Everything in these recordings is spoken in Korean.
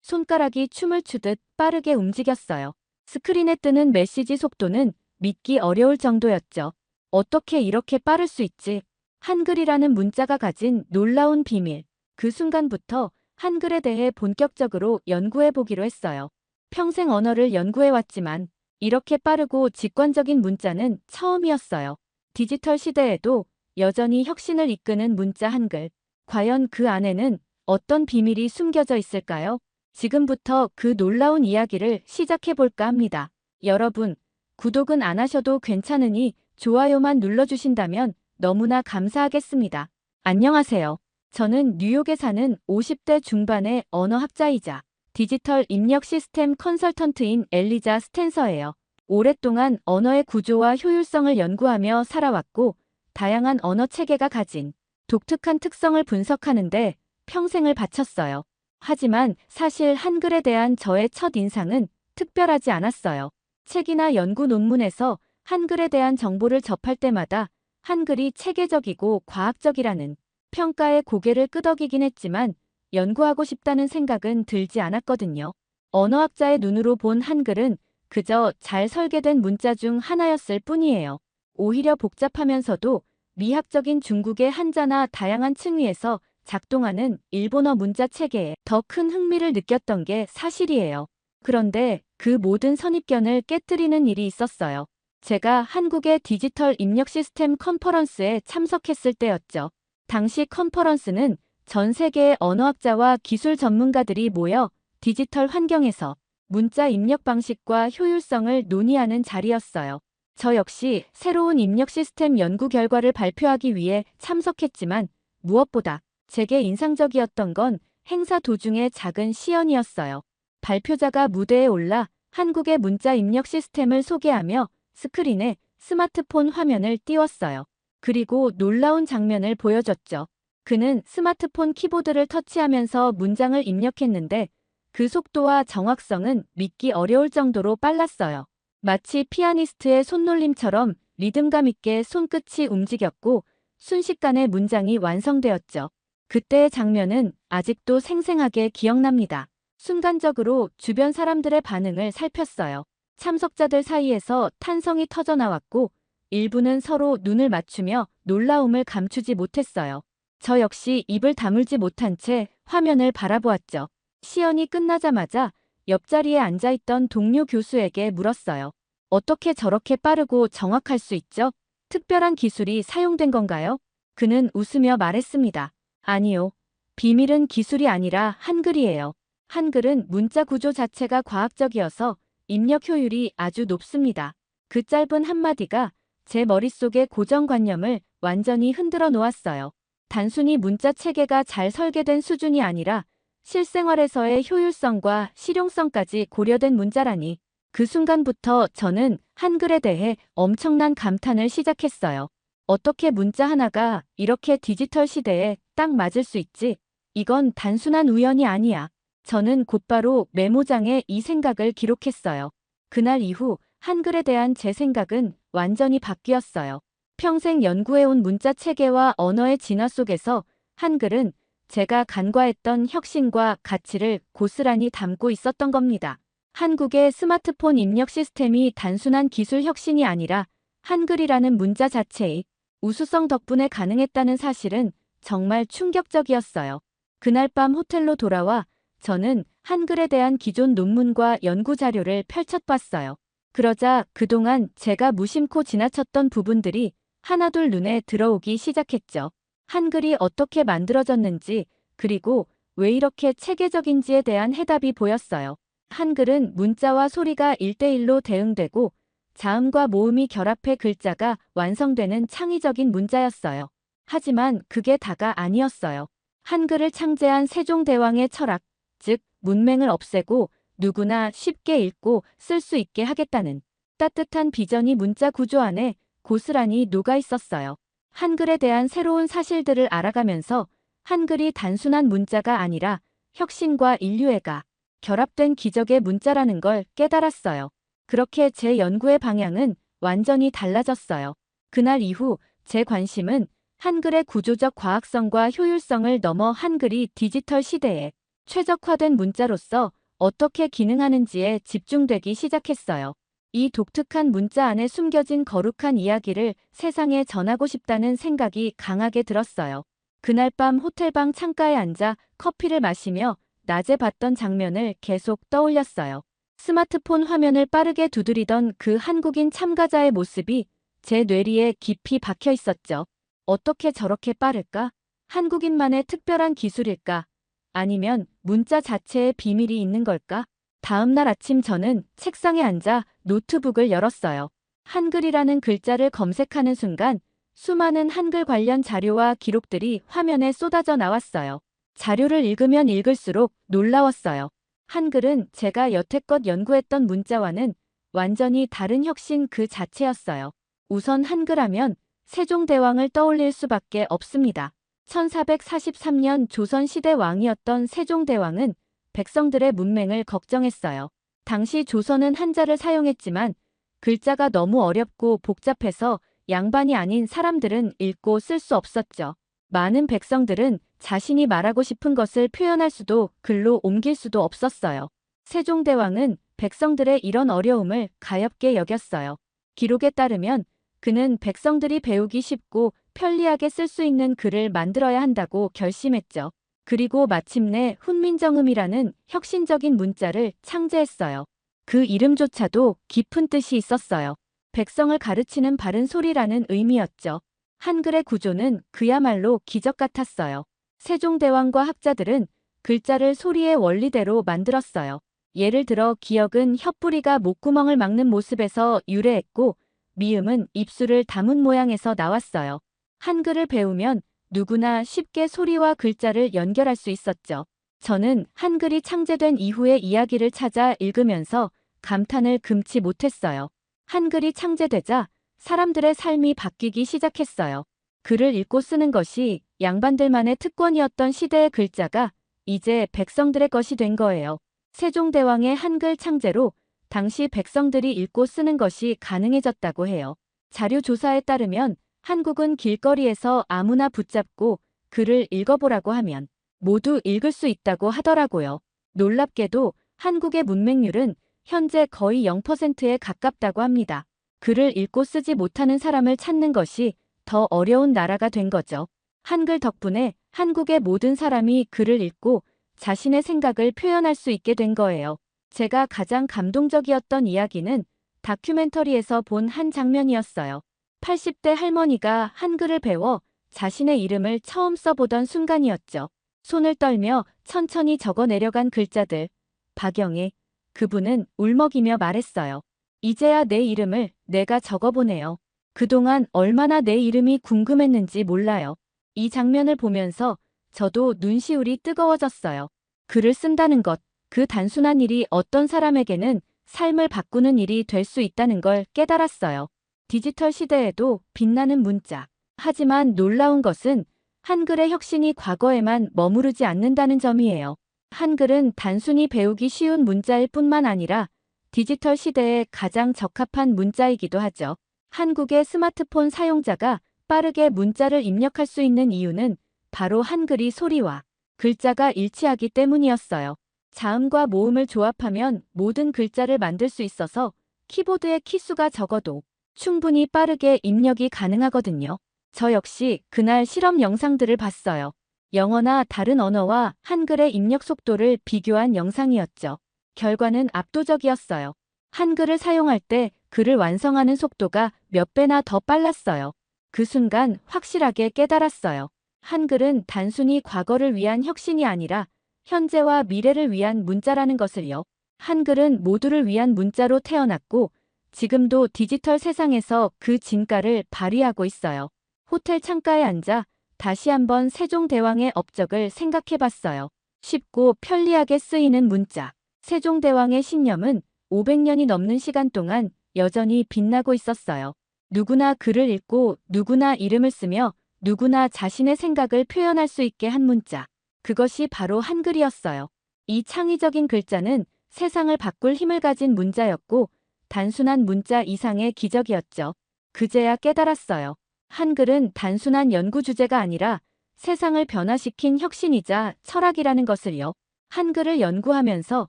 손가락이 춤을 추듯 빠르게 움직였어요. 스크린에 뜨는 메시지 속도는 믿기 어려울 정도였죠. 어떻게 이렇게 빠를 수 있지? 한글이라는 문자가 가진 놀라운 비밀. 그 순간부터 한글에 대해 본격적으로 연구해 보기로 했어요. 평생 언어를 연구해 왔지만 이렇게 빠르고 직관적인 문자는 처음이었어요. 디지털 시대에도 여전히 혁신을 이끄는 문자 한글. 과연 그 안에는 어떤 비밀이 숨겨져 있을까요? 지금부터 그 놀라운 이야기를 시작해 볼까 합니다. 여러분, 구독은 안 하셔도 괜찮으니 좋아요만 눌러주신다면 너무나 감사하겠습니다. 안녕하세요. 저는 뉴욕에 사는 50대 중반의 언어학자이자 디지털 입력 시스템 컨설턴트인 엘리자 스탠서예요. 오랫동안 언어의 구조와 효율성을 연구하며 살아왔고, 다양한 언어 체계가 가진 독특한 특성을 분석하는데 평생을 바쳤어요. 하지만 사실 한글에 대한 저의 첫 인상은 특별하지 않았어요. 책이나 연구 논문에서 한글에 대한 정보를 접할 때마다 한글이 체계적이고 과학적이라는 평가에 고개를 끄덕이긴 했지만 연구하고 싶다는 생각은 들지 않았거든요. 언어학자의 눈으로 본 한글은 그저 잘 설계된 문자 중 하나였을 뿐이에요. 오히려 복잡하면서도 미학적인 중국의 한자나 다양한 층위에서 작동하는 일본어 문자 체계에 더 큰 흥미를 느꼈던 게 사실이에요. 그런데 그 모든 선입견을 깨뜨리는 일이 있었어요. 제가 한국의 디지털 입력 시스템 컨퍼런스에 참석했을 때였죠. 당시 컨퍼런스는 전 세계의 언어학자와 기술 전문가들이 모여 디지털 환경에서 문자 입력 방식과 효율성을 논의하는 자리였어요. 저 역시 새로운 입력 시스템 연구 결과를 발표하기 위해 참석했지만 무엇보다 제게 인상적이었던 건 행사 도중의 작은 시연이었어요. 발표자가 무대에 올라 한국의 문자 입력 시스템을 소개하며 스크린에 스마트폰 화면을 띄웠어요. 그리고 놀라운 장면을 보여줬죠. 그는 스마트폰 키보드를 터치하면서 문장을 입력했는데 그 속도와 정확성은 믿기 어려울 정도로 빨랐어요. 마치 피아니스트의 손놀림처럼 리듬감 있게 손끝이 움직였고 순식간에 문장이 완성되었죠. 그때의 장면은 아직도 생생하게 기억납니다. 순간적으로 주변 사람들의 반응을 살폈어요. 참석자들 사이에서 탄성이 터져나왔고 일부는 서로 눈을 맞추며 놀라움을 감추지 못했어요. 저 역시 입을 다물지 못한 채 화면을 바라보았죠. 시연이 끝나자마자 옆자리에 앉아있던 동료 교수에게 물었어요. 어떻게 저렇게 빠르고 정확할 수 있죠? 특별한 기술이 사용된 건가요? 그는 웃으며 말했습니다. 아니요. 비밀은 기술이 아니라 한글이에요. 한글은 문자 구조 자체가 과학적이어서 입력 효율이 아주 높습니다. 그 짧은 한마디가 제 머릿속의 고정관념을 완전히 흔들어 놓았어요. 단순히 문자 체계가 잘 설계된 수준이 아니라 실생활에서의 효율성과 실용성까지 고려된 문자라니. 그 순간부터 저는 한글에 대해 엄청난 감탄을 시작했어요. 어떻게 문자 하나가 이렇게 디지털 시대에 딱 맞을 수 있지? 이건 단순한 우연이 아니야. 저는 곧바로 메모장에 이 생각을 기록했어요. 그날 이후 한글에 대한 제 생각은 완전히 바뀌었어요. 평생 연구해온 문자 체계와 언어의 진화 속에서 한글은 제가 간과했던 혁신과 가치를 고스란히 담고 있었던 겁니다. 한국의 스마트폰 입력 시스템이 단순한 기술 혁신이 아니라 한글이라는 문자 자체의 우수성 덕분에 가능했다는 사실은 정말 충격적이었어요. 그날 밤 호텔로 돌아와 저는 한글에 대한 기존 논문과 연구 자료를 펼쳐봤어요. 그러자 그동안 제가 무심코 지나쳤던 부분들이 하나둘 눈에 들어오기 시작했죠. 한글이 어떻게 만들어졌는지, 그리고 왜 이렇게 체계적인지에 대한 해답이 보였어요. 한글은 문자와 소리가 1대1로 대응되고 자음과 모음이 결합해 글자가 완성되는 창의적인 문자였어요. 하지만 그게 다가 아니었어요. 한글을 창제한 세종대왕의 철학, 즉 문맹을 없애고 누구나 쉽게 읽고 쓸 수 있게 하겠다는 따뜻한 비전이 문자 구조 안에 고스란히 녹아 있었어요. 한글에 대한 새로운 사실들을 알아가면서 한글이 단순한 문자가 아니라 혁신과 인류애가 결합된 기적의 문자라는 걸 깨달았어요. 그렇게 제 연구의 방향은 완전히 달라졌어요. 그날 이후 제 관심은 한글의 구조적 과학성과 효율성을 넘어 한글이 디지털 시대에 최적화된 문자로서 어떻게 기능하는지에 집중되기 시작했어요. 이 독특한 문자 안에 숨겨진 거룩한 이야기를 세상에 전하고 싶다는 생각이 강하게 들었어요. 그날 밤 호텔방 창가에 앉아 커피를 마시며 낮에 봤던 장면을 계속 떠올렸어요. 스마트폰 화면을 빠르게 두드리던 그 한국인 참가자의 모습이 제 뇌리에 깊이 박혀 있었죠. 어떻게 저렇게 빠를까? 한국인만의 특별한 기술일까? 아니면 문자 자체에 비밀이 있는 걸까? 다음 날 아침 저는 책상에 앉아 노트북을 열었어요. 한글이라는 글자를 검색하는 순간 수많은 한글 관련 자료와 기록들이 화면에 쏟아져 나왔어요. 자료를 읽으면 읽을수록 놀라웠어요. 한글은 제가 여태껏 연구했던 문자와는 완전히 다른 혁신 그 자체였어요. 우선 한글하면 세종대왕을 떠올릴 수밖에 없습니다. 1443년 조선시대 왕이었던 세종대왕은 백성들의 문맹을 걱정했어요. 당시 조선은 한자를 사용했지만 글자가 너무 어렵고 복잡해서 양반이 아닌 사람들은 읽고 쓸 수 없었죠. 많은 백성들은 자신이 말하고 싶은 것을 표현할 수도 글로 옮길 수도 없었어요. 세종대왕은 백성들의 이런 어려움을 가엾게 여겼어요. 기록에 따르면 그는 백성들이 배우기 쉽고 편리하게 쓸 수 있는 글을 만들어야 한다고 결심했죠. 그리고 마침내 훈민정음이라는 혁신적인 문자를 창제했어요. 그 이름조차도 깊은 뜻이 있었어요. 백성을 가르치는 바른 소리라는 의미였죠. 한글의 구조는 그야말로 기적 같았어요. 세종대왕과 학자들은 글자를 소리의 원리대로 만들었어요. 예를 들어 기역은 혓부리가 목구멍을 막는 모습에서 유래했고 미음은 입술을 담은 모양에서 나왔어요. 한글을 배우면 누구나 쉽게 소리와 글자를 연결할 수 있었죠. 저는 한글이 창제된 이후의 이야기를 찾아 읽으면서 감탄을 금치 못했어요. 한글이 창제되자 사람들의 삶이 바뀌기 시작했어요. 글을 읽고 쓰는 것이 양반들만의 특권이었던 시대의 글자가 이제 백성들의 것이 된 거예요. 세종대왕의 한글 창제로 당시 백성들이 읽고 쓰는 것이 가능해졌다고 해요. 자료 조사에 따르면 한국은 길거리에서 아무나 붙잡고 글을 읽어보라고 하면 모두 읽을 수 있다고 하더라고요. 놀랍게도 한국의 문맹률은 현재 거의 0%에 가깝다고 합니다. 글을 읽고 쓰지 못하는 사람을 찾는 것이 더 어려운 나라가 된 거죠. 한글 덕분에 한국의 모든 사람이 글을 읽고 자신의 생각을 표현할 수 있게 된 거예요. 제가 가장 감동적이었던 이야기는 다큐멘터리에서 본 한 장면이었어요. 80대 할머니가 한글을 배워 자신의 이름을 처음 써보던 순간이었죠. 손을 떨며 천천히 적어 내려간 글자들. 박영애. 그분은 울먹이며 말했어요. 이제야 내 이름을 내가 적어보네요. 그동안 얼마나 내 이름이 궁금했는지 몰라요. 이 장면을 보면서 저도 눈시울이 뜨거워졌어요. 글을 쓴다는 것, 그 단순한 일이 어떤 사람에게는 삶을 바꾸는 일이 될 수 있다는 걸 깨달았어요. 디지털 시대에도 빛나는 문자. 하지만 놀라운 것은 한글의 혁신이 과거에만 머무르지 않는다는 점이에요. 한글은 단순히 배우기 쉬운 문자일 뿐만 아니라 디지털 시대에 가장 적합한 문자이기도 하죠. 한국의 스마트폰 사용자가 빠르게 문자를 입력할 수 있는 이유는 바로 한글이 소리와 글자가 일치하기 때문이었어요. 자음과 모음을 조합하면 모든 글자를 만들 수 있어서 키보드의 키수가 적어도 충분히 빠르게 입력이 가능하거든요. 저 역시 그날 실험 영상들을 봤어요. 영어나 다른 언어와 한글의 입력 속도를 비교한 영상이었죠. 결과는 압도적이었어요. 한글을 사용할 때 글을 완성하는 속도가 몇 배나 더 빨랐어요. 그 순간 확실하게 깨달았어요. 한글은 단순히 과거를 위한 혁신이 아니라 현재와 미래를 위한 문자라는 것을요. 한글은 모두를 위한 문자로 태어났고 지금도 디지털 세상에서 그 진가를 발휘하고 있어요. 호텔 창가에 앉아 다시 한번 세종대왕의 업적을 생각해봤어요. 쉽고 편리하게 쓰이는 문자. 세종대왕의 신념은 500년이 넘는 시간 동안 여전히 빛나고 있었어요. 누구나 글을 읽고 누구나 이름을 쓰며 누구나 자신의 생각을 표현할 수 있게 한 문자. 그것이 바로 한글이었어요. 이 창의적인 글자는 세상을 바꿀 힘을 가진 문자였고 단순한 문자 이상의 기적이었죠. 그제야 깨달았어요. 한글은 단순한 연구 주제가 아니라 세상을 변화시킨 혁신이자 철학이라는 것을요. 한글을 연구하면서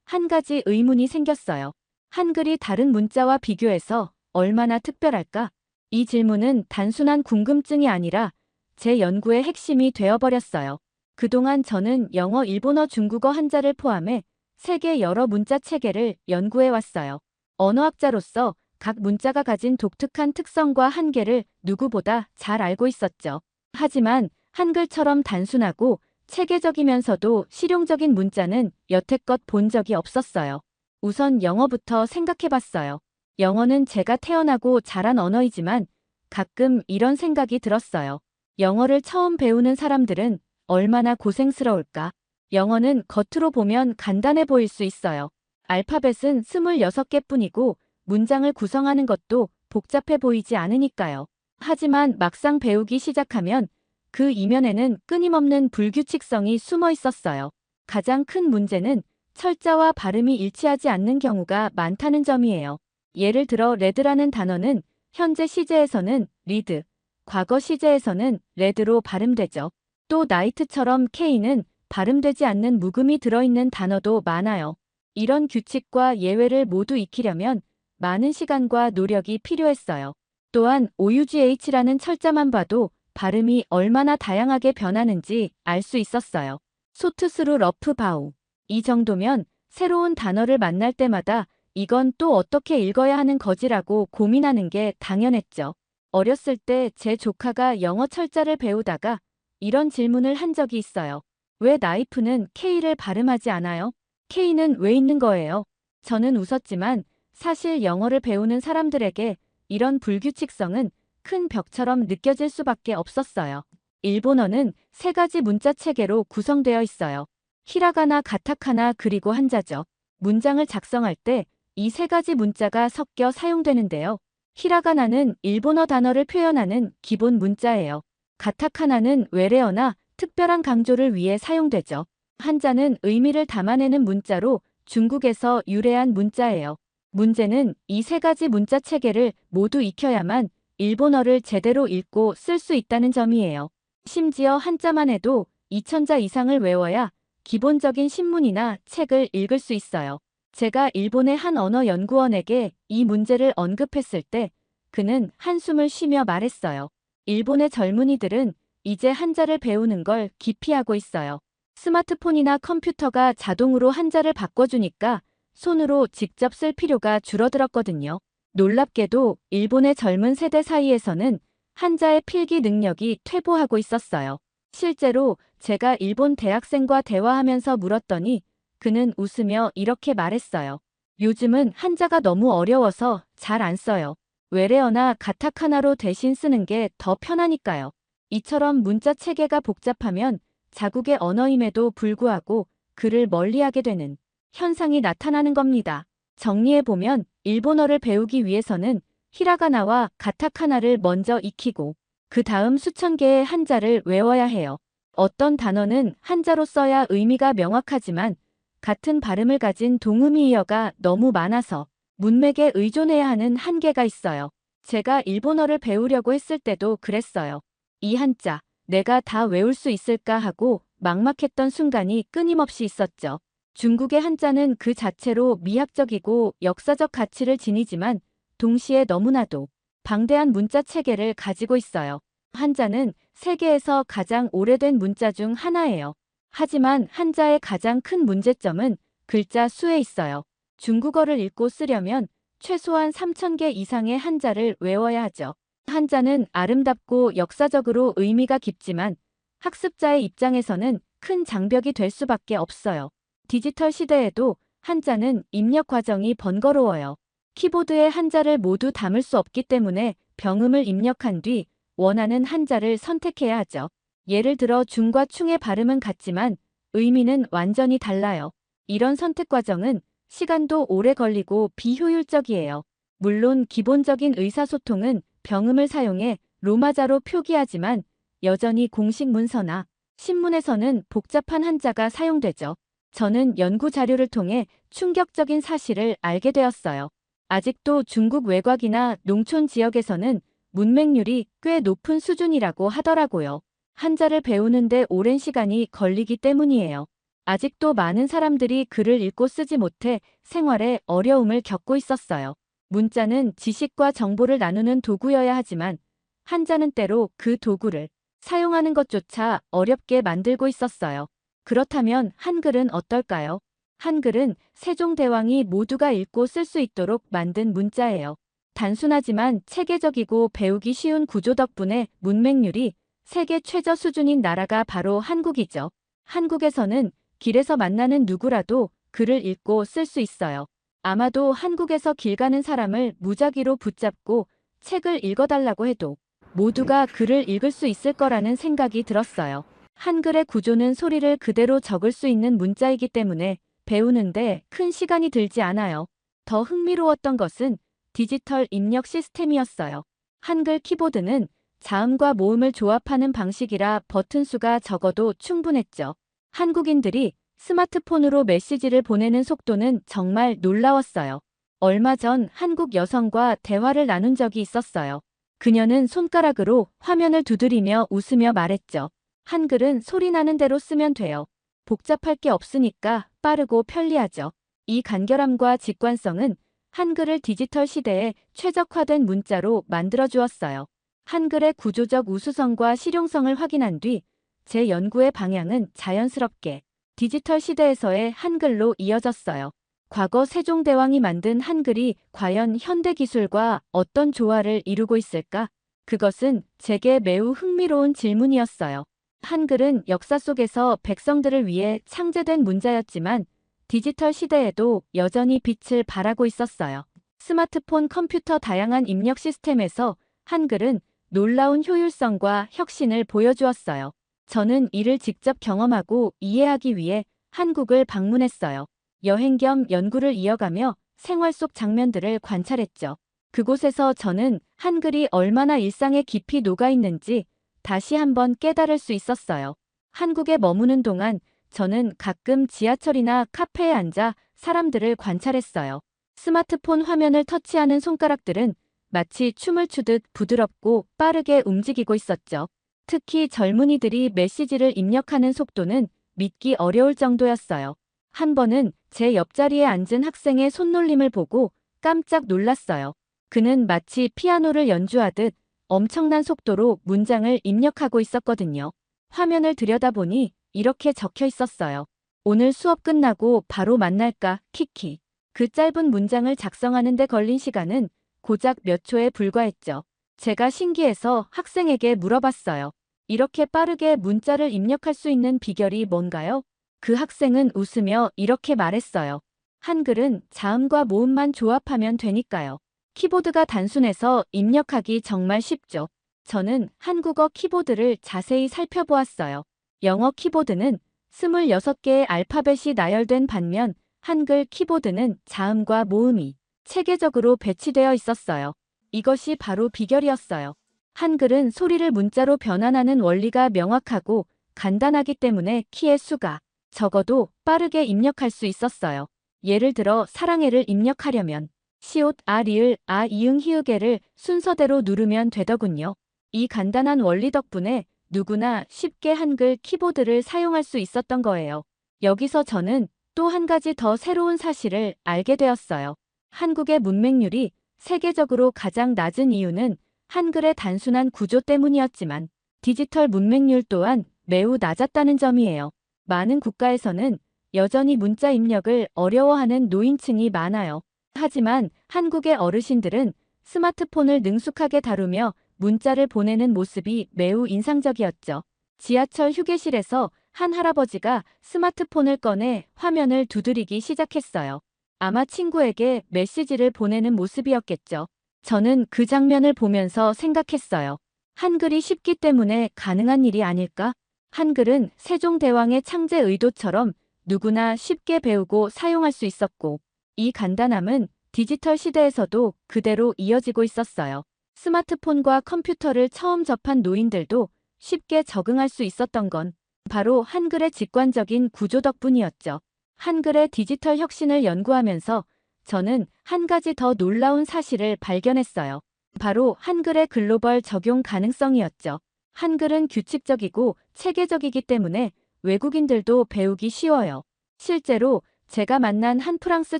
한 가지 의문이 생겼어요. 한글이 다른 문자와 비교해서 얼마나 특별할까? 이 질문은 단순한 궁금증이 아니라 제 연구의 핵심이 되어버렸어요. 그동안 저는 영어, 일본어, 중국어 한자를 포함해 세계 여러 문자 체계를 연구해 왔어요. 언어학자로서 각 문자가 가진 독특한 특성과 한계를 누구보다 잘 알고 있었죠. 하지만 한글처럼 단순하고 체계적이면서도 실용적인 문자는 여태껏 본 적이 없었어요. 우선 영어부터 생각해 봤어요. 영어는 제가 태어나고 자란 언어이지만 가끔 이런 생각이 들었어요. 영어를 처음 배우는 사람들은 얼마나 고생스러울까? 영어는 겉으로 보면 간단해 보일 수 있어요. 알파벳은 26개뿐이고 문장을 구성하는 것도 복잡해 보이지 않으니까요. 하지만 막상 배우기 시작하면 그 이면에는 끊임없는 불규칙성이 숨어 있었어요. 가장 큰 문제는 철자와 발음이 일치하지 않는 경우가 많다는 점이에요. 예를 들어 레드라는 단어는 현재 시제에서는 리드, 과거 시제에서는 레드로 발음되죠. 또 나이트처럼 K는 발음되지 않는 묵음이 들어있는 단어도 많아요. 이런 규칙과 예외를 모두 익히려면 많은 시간과 노력이 필요했어요. 또한 OUGH라는 철자만 봐도 발음이 얼마나 다양하게 변하는지 알 수 있었어요. 소트스루 러프 바우. 이 정도면 새로운 단어를 만날 때마다 이건 또 어떻게 읽어야 하는 거지라고 고민하는 게 당연했죠. 어렸을 때 제 조카가 영어 철자를 배우다가 이런 질문을 한 적이 있어요. 왜 나이프는 K를 발음하지 않아요? K는 왜 있는 거예요? 저는 웃었지만 사실 영어를 배우는 사람들에게 이런 불규칙성은 큰 벽처럼 느껴질 수밖에 없었어요. 일본어는 세 가지 문자 체계로 구성되어 있어요. 히라가나, 가타카나 그리고 한자죠. 문장을 작성할 때 이 세 가지 문자가 섞여 사용되는데요. 히라가나는 일본어 단어를 표현하는 기본 문자예요. 가타카나는 외래어나 특별한 강조를 위해 사용되죠. 한자는 의미를 담아내는 문자로 중국에서 유래한 문자예요. 문제는 이 세 가지 문자 체계를 모두 익혀야만 일본어를 제대로 읽고 쓸 수 있다는 점이에요. 심지어 한자만 해도 2000자 이상을 외워야 기본적인 신문이나 책을 읽을 수 있어요. 제가 일본의 한 언어 연구원에게 이 문제를 언급했을 때 그는 한숨을 쉬며 말했어요. 일본의 젊은이들은 이제 한자를 배우는 걸 기피하고 있어요. 스마트폰이나 컴퓨터가 자동으로 한자를 바꿔주니까 손으로 직접 쓸 필요가 줄어들었거든요. 놀랍게도 일본의 젊은 세대 사이에서는 한자의 필기 능력이 퇴보하고 있었어요. 실제로 제가 일본 대학생과 대화하면서 물었더니 그는 웃으며 이렇게 말했어요. 요즘은 한자가 너무 어려워서 잘 안 써요. 외래어나 가타카나로 대신 쓰는 게 더 편하니까요. 이처럼 문자 체계가 복잡하면 자국의 언어임에도 불구하고 그를 멀리하게 되는 현상이 나타나는 겁니다. 정리해보면 일본어를 배우기 위해서는 히라가나와 가타카나를 먼저 익히고 그 다음 수천 개의 한자를 외워야 해요. 어떤 단어는 한자로 써야 의미가 명확하지만 같은 발음을 가진 동음이어가 너무 많아서 문맥에 의존해야 하는 한계가 있어요. 제가 일본어를 배우려고 했을 때도 그랬어요. 이 한자, 내가 다 외울 수 있을까 하고 막막했던 순간이 끊임없이 있었죠. 중국의 한자는 그 자체로 미학적이고 역사적 가치를 지니지만 동시에 너무나도 방대한 문자 체계를 가지고 있어요. 한자는 세계에서 가장 오래된 문자 중 하나예요. 하지만 한자의 가장 큰 문제점은 글자 수에 있어요. 중국어를 읽고 쓰려면 최소한 3000개 이상의 한자를 외워야 하죠. 한자는 아름답고 역사적으로 의미가 깊지만 학습자의 입장에서는 큰 장벽이 될 수밖에 없어요. 디지털 시대에도 한자는 입력 과정이 번거로워요. 키보드에 한자를 모두 담을 수 없기 때문에 병음을 입력한 뒤 원하는 한자를 선택해야 하죠. 예를 들어 중과 충의 발음은 같지만 의미는 완전히 달라요. 이런 선택 과정은 시간도 오래 걸리고 비효율적이에요. 물론 기본적인 의사소통은 병음을 사용해 로마자로 표기하지만 여전히 공식 문서나 신문에서는 복잡한 한자가 사용되죠. 저는 연구 자료를 통해 충격적인 사실을 알게 되었어요. 아직도 중국 외곽이나 농촌 지역에서는 문맹률이 꽤 높은 수준이라고 하더라고요. 한자를 배우는데 오랜 시간이 걸리기 때문이에요. 아직도 많은 사람들이 글을 읽고 쓰지 못해 생활에 어려움을 겪고 있었어요. 문자는 지식과 정보를 나누는 도구여야 하지만 한자는 때로 그 도구를 사용하는 것조차 어렵게 만들고 있었어요. 그렇다면 한글은 어떨까요? 한글은 세종대왕이 모두가 읽고 쓸 수 있도록 만든 문자예요. 단순하지만 체계적이고 배우기 쉬운 구조 덕분에 문맹률이 세계 최저 수준인 나라가 바로 한국이죠. 한국에서는 길에서 만나는 누구라도 글을 읽고 쓸 수 있어요. 아마도 한국에서 길 가는 사람을 무작위로 붙잡고 책을 읽어달라고 해도 모두가 글을 읽을 수 있을 거라는 생각이 들었어요. 한글의 구조는 소리를 그대로 적을 수 있는 문자이기 때문에 배우는데 큰 시간이 들지 않아요. 더 흥미로웠던 것은 디지털 입력 시스템이었어요. 한글 키보드는 자음과 모음을 조합하는 방식이라 버튼 수가 적어도 충분했죠. 한국인들이 스마트폰으로 메시지를 보내는 속도는 정말 놀라웠어요. 얼마 전 한국 여성과 대화를 나눈 적이 있었어요. 그녀는 손가락으로 화면을 두드리며 웃으며 말했죠. 한글은 소리 나는 대로 쓰면 돼요. 복잡할 게 없으니까 빠르고 편리하죠. 이 간결함과 직관성은 한글을 디지털 시대에 최적화된 문자로 만들어 주었어요. 한글의 구조적 우수성과 실용성을 확인한 뒤 제 연구의 방향은 자연스럽게 디지털 시대에서의 한글로 이어졌어요. 과거 세종대왕이 만든 한글이 과연 현대 기술과 어떤 조화를 이루고 있을까? 그것은 제게 매우 흥미로운 질문이었어요. 한글은 역사 속에서 백성들을 위해 창제된 문자였지만 디지털 시대에도 여전히 빛을 발하고 있었어요. 스마트폰, 컴퓨터 다양한 입력 시스템에서 한글은 놀라운 효율성과 혁신을 보여주었어요. 저는 이를 직접 경험하고 이해하기 위해 한국을 방문했어요. 여행 겸 연구를 이어가며 생활 속 장면들을 관찰했죠. 그곳에서 저는 한글이 얼마나 일상에 깊이 녹아있는지 다시 한번 깨달을 수 있었어요. 한국에 머무는 동안 저는 가끔 지하철이나 카페에 앉아 사람들을 관찰했어요. 스마트폰 화면을 터치하는 손가락들은 마치 춤을 추듯 부드럽고 빠르게 움직이고 있었죠. 특히 젊은이들이 메시지를 입력하는 속도는 믿기 어려울 정도였어요. 한 번은 제 옆자리에 앉은 학생의 손놀림을 보고 깜짝 놀랐어요. 그는 마치 피아노를 연주하듯 엄청난 속도로 문장을 입력하고 있었거든요. 화면을 들여다보니 이렇게 적혀 있었어요. 오늘 수업 끝나고 바로 만날까, 키키. 그 짧은 문장을 작성하는 데 걸린 시간은 고작 몇 초에 불과했죠. 제가 신기해서 학생에게 물어봤어요. 이렇게 빠르게 문자를 입력할 수 있는 비결이 뭔가요? 그 학생은 웃으며 이렇게 말했어요. 한글은 자음과 모음만 조합하면 되니까요. 키보드가 단순해서 입력하기 정말 쉽죠. 저는 한국어 키보드를 자세히 살펴보았어요. 영어 키보드는 26개의 알파벳이 나열된 반면 한글 키보드는 자음과 모음이 체계적으로 배치되어 있었어요. 이것이 바로 비결이었어요. 한글은 소리를 문자로 변환하는 원리가 명확하고 간단하기 때문에 키의 수가 적어도 빠르게 입력할 수 있었어요. 예를 들어 사랑해를 입력하려면 시옷 아 리을 아 이응 히읗에를 순서대로 누르면 되더군요. 이 간단한 원리 덕분에 누구나 쉽게 한글 키보드를 사용할 수 있었던 거예요. 여기서 저는 또 한 가지 더 새로운 사실을 알게 되었어요. 한국의 문맹률이 세계적으로 가장 낮은 이유는 한글의 단순한 구조 때문이었지만 디지털 문맹률 또한 매우 낮았다는 점이에요. 많은 국가에서는 여전히 문자 입력을 어려워하는 노인층이 많아요. 하지만 한국의 어르신들은 스마트폰을 능숙하게 다루며 문자를 보내는 모습이 매우 인상적이었죠. 지하철 휴게실에서 한 할아버지가 스마트폰을 꺼내 화면을 두드리기 시작했어요. 아마 친구에게 메시지를 보내는 모습이었겠죠. 저는 그 장면을 보면서 생각했어요. 한글이 쉽기 때문에 가능한 일이 아닐까? 한글은 세종대왕의 창제 의도처럼 누구나 쉽게 배우고 사용할 수 있었고, 이 간단함은 디지털 시대에서도 그대로 이어지고 있었어요. 스마트폰과 컴퓨터를 처음 접한 노인들도 쉽게 적응할 수 있었던 건 바로 한글의 직관적인 구조 덕분이었죠. 한글의 디지털 혁신을 연구하면서 저는 한 가지 더 놀라운 사실을 발견했어요. 바로 한글의 글로벌 적용 가능성이었죠. 한글은 규칙적이고 체계적이기 때문에 외국인들도 배우기 쉬워요. 실제로 제가 만난 한 프랑스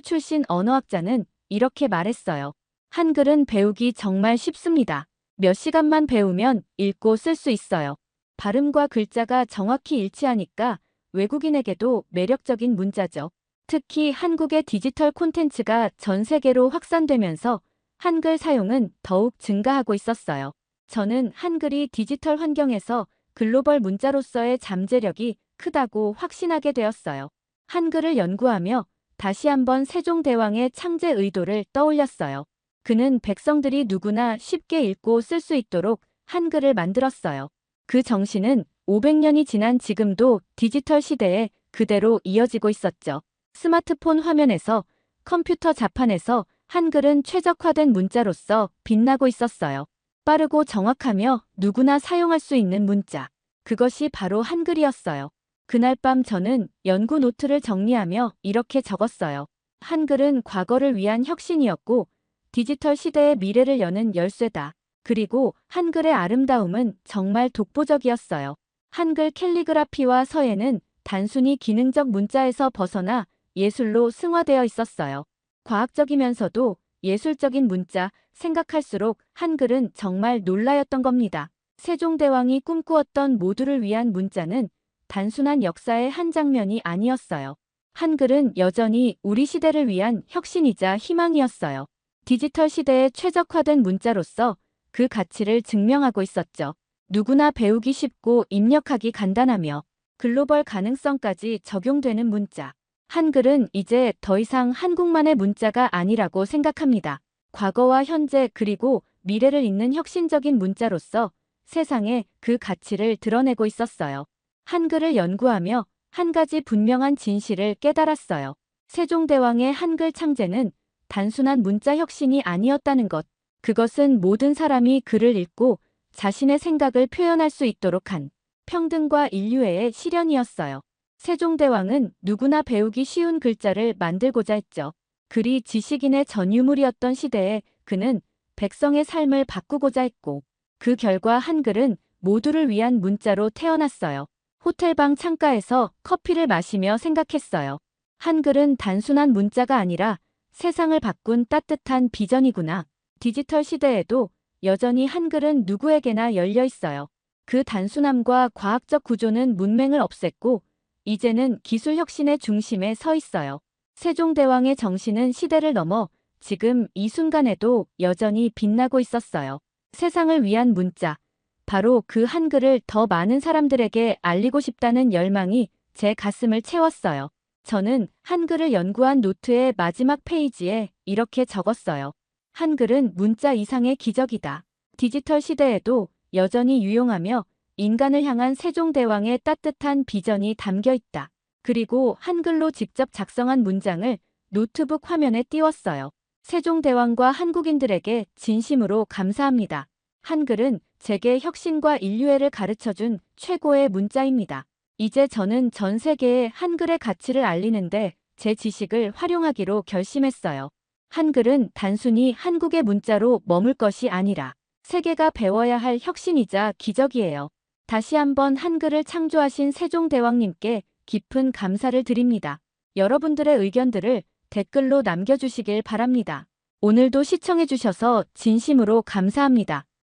출신 언어학자는 이렇게 말했어요. 한글은 배우기 정말 쉽습니다. 몇 시간만 배우면 읽고 쓸 수 있어요. 발음과 글자가 정확히 일치하니까 외국인에게도 매력적인 문자죠. 특히 한국의 디지털 콘텐츠가 전 세계로 확산되면서 한글 사용은 더욱 증가하고 있었어요. 저는 한글이 디지털 환경에서 글로벌 문자로서의 잠재력이 크다고 확신하게 되었어요. 한글을 연구하며 다시 한번 세종대왕의 창제 의도를 떠올렸어요. 그는 백성들이 누구나 쉽게 읽고 쓸 수 있도록 한글을 만들었어요. 그 정신은 500년이 지난 지금도 디지털 시대에 그대로 이어지고 있었죠. 스마트폰 화면에서 컴퓨터 자판에서 한글은 최적화된 문자로서 빛나고 있었어요. 빠르고 정확하며 누구나 사용할 수 있는 문자. 그것이 바로 한글이었어요. 그날 밤 저는 연구 노트를 정리하며 이렇게 적었어요. 한글은 과거를 위한 혁신이었고 디지털 시대의 미래를 여는 열쇠다. 그리고 한글의 아름다움은 정말 독보적이었어요. 한글 캘리그라피와 서예는 단순히 기능적 문자에서 벗어나 예술로 승화되어 있었어요. 과학적이면서도 예술적인 문자, 생각할수록 한글은 정말 놀라였던 겁니다. 세종대왕이 꿈꾸었던 모두를 위한 문자는 단순한 역사의 한 장면이 아니었어요. 한글은 여전히 우리 시대를 위한 혁신이자 희망이었어요. 디지털 시대에 최적화된 문자로서 그 가치를 증명하고 있었죠. 누구나 배우기 쉽고 입력하기 간단하며 글로벌 가능성까지 적용되는 문자. 한글은 이제 더 이상 한국만의 문자가 아니라고 생각합니다. 과거와 현재 그리고 미래를 잇는 혁신적인 문자로서 세상에 그 가치를 드러내고 있었어요. 한글을 연구하며 한 가지 분명한 진실을 깨달았어요. 세종대왕의 한글 창제는 단순한 문자 혁신이 아니었다는 것. 그것은 모든 사람이 글을 읽고 자신의 생각을 표현할 수 있도록 한 평등과 인류애의 실현이었어요. 세종대왕은 누구나 배우기 쉬운 글자를 만들고자 했죠. 글이 지식인의 전유물이었던 시대에 그는 백성의 삶을 바꾸고자 했고 그 결과 한글은 모두를 위한 문자로 태어났어요. 호텔방 창가에서 커피를 마시며 생각했어요. 한글은 단순한 문자가 아니라 세상을 바꾼 따뜻한 비전이구나. 디지털 시대에도 여전히 한글은 누구에게나 열려 있어요. 그 단순함과 과학적 구조는 문맹을 없앴고 이제는 기술 혁신의 중심에 서 있어요. 세종대왕의 정신은 시대를 넘어 지금 이 순간에도 여전히 빛나고 있었어요. 세상을 위한 문자. 바로 그 한글을 더 많은 사람들에게 알리고 싶다는 열망이 제 가슴을 채웠어요. 저는 한글을 연구한 노트의 마지막 페이지에 이렇게 적었어요. 한글은 문자 이상의 기적이다. 디지털 시대에도 여전히 유용하며 인간을 향한 세종대왕의 따뜻한 비전이 담겨 있다. 그리고 한글로 직접 작성한 문장을 노트북 화면에 띄웠어요. 세종대왕과 한국인들에게 진심으로 감사합니다. 한글은 제게 혁신과 인류애를 가르쳐준 최고의 문자입니다. 이제 저는 전 세계에 한글의 가치를 알리는데 제 지식을 활용하기로 결심했어요. 한글은 단순히 한국의 문자로 머물 것이 아니라 세계가 배워야 할 혁신이자 기적이에요. 다시 한번 한글을 창조하신 세종대왕님께 깊은 감사를 드립니다. 여러분들의 의견들을 댓글로 남겨주시길 바랍니다. 오늘도 시청해주셔서 진심으로 감사합니다.